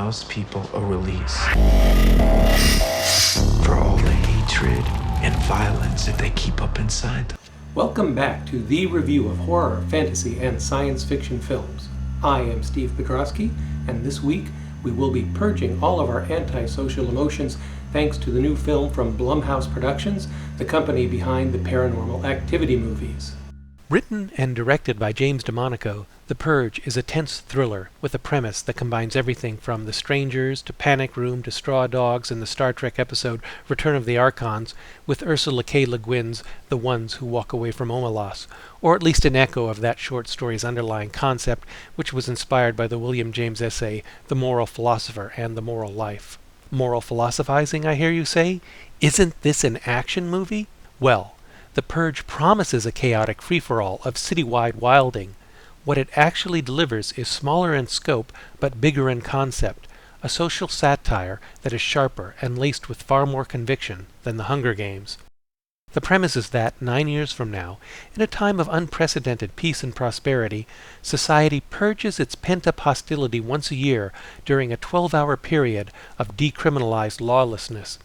allows people a release for all the hatred and violence that they keep up inside them. Welcome back to the review of horror, fantasy, and science fiction films. I am Steve Pedrosky, and this week we will be purging all of our antisocial emotions thanks to the new film from Blumhouse Productions, the company behind the Paranormal Activity movies. Written and directed by James DeMonaco, The Purge is a tense thriller with a premise that combines everything from The Strangers to Panic Room to Straw Dogs and the Star Trek episode Return of the Archons, with Ursula K. Le Guin's The Ones Who Walk Away from Omelas, or at least an echo of that short story's underlying concept, which was inspired by the William James essay The Moral Philosopher and the Moral Life. Moral philosophizing, I hear you say? Isn't this an action movie? Well, The Purge promises a chaotic free-for-all of citywide wilding. What it actually delivers is smaller in scope but bigger in concept, a social satire that is sharper and laced with far more conviction than The Hunger Games. The premise is that, 9 years from now, in a time of unprecedented peace and prosperity, society purges its pent-up hostility once a year during a 12-hour period of decriminalized lawlessness.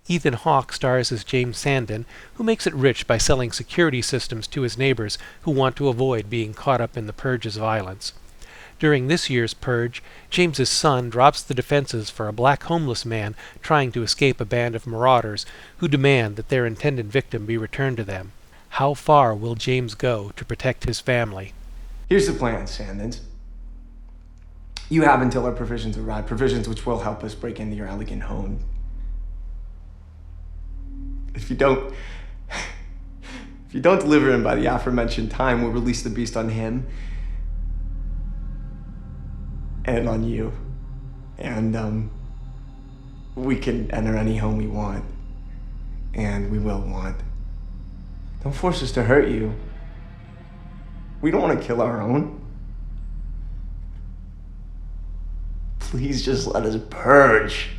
Ethan Hawke stars as James Sandin, who makes it rich by selling security systems to his neighbors who want to avoid being caught up in the Purge's violence. During this year's Purge, James's son drops the defenses for a black homeless man trying to escape a band of marauders who demand that their intended victim be returned to them. How far will James go to protect his family? Here's the plan, Sandins. You have until our provisions arrive, provisions which will help us break into your elegant home. If you don't deliver him by the aforementioned time, we'll release the beast on him and on you. And we can enter any home we want, and we will want. Don't force us to hurt you. We don't want to kill our own. Please just let us purge.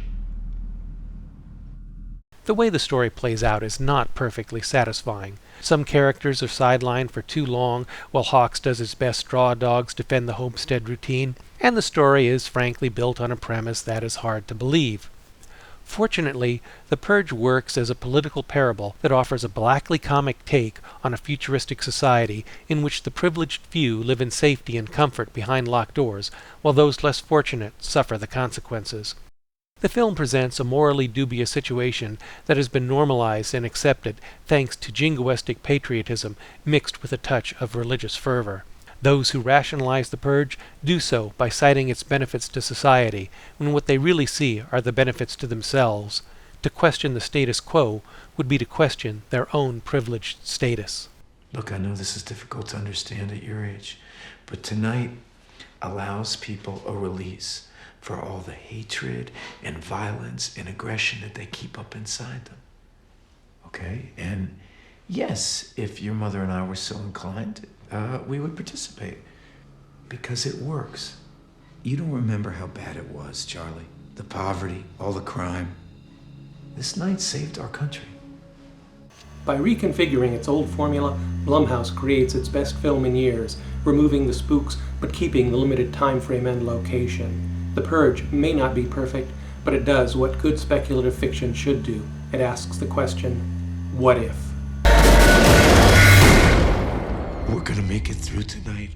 The way the story plays out is not perfectly satisfying. Some characters are sidelined for too long, while Hawks does his best straw dogs defend the homestead routine, and the story is frankly built on a premise that is hard to believe. Fortunately, The Purge works as a political parable that offers a blackly comic take on a futuristic society in which the privileged few live in safety and comfort behind locked doors, while those less fortunate suffer the consequences. The film presents a morally dubious situation that has been normalized and accepted thanks to jingoistic patriotism mixed with a touch of religious fervor. Those who rationalize the Purge do so by citing its benefits to society, when what they really see are the benefits to themselves. To question the status quo would be to question their own privileged status. Look, I know this is difficult to understand at your age, but tonight allows people a release for all the hatred and violence and aggression that they keep up inside them. Okay? And yes, if your mother and I were so inclined, we would participate. Because it works. You don't remember how bad it was, Charlie. The poverty, all the crime. This night saved our country. By reconfiguring its old formula, Blumhouse creates its best film in years, removing the spooks but keeping the limited time frame and location. The Purge may not be perfect, but it does what good speculative fiction should do. It asks the question, what if? We're gonna make it through tonight.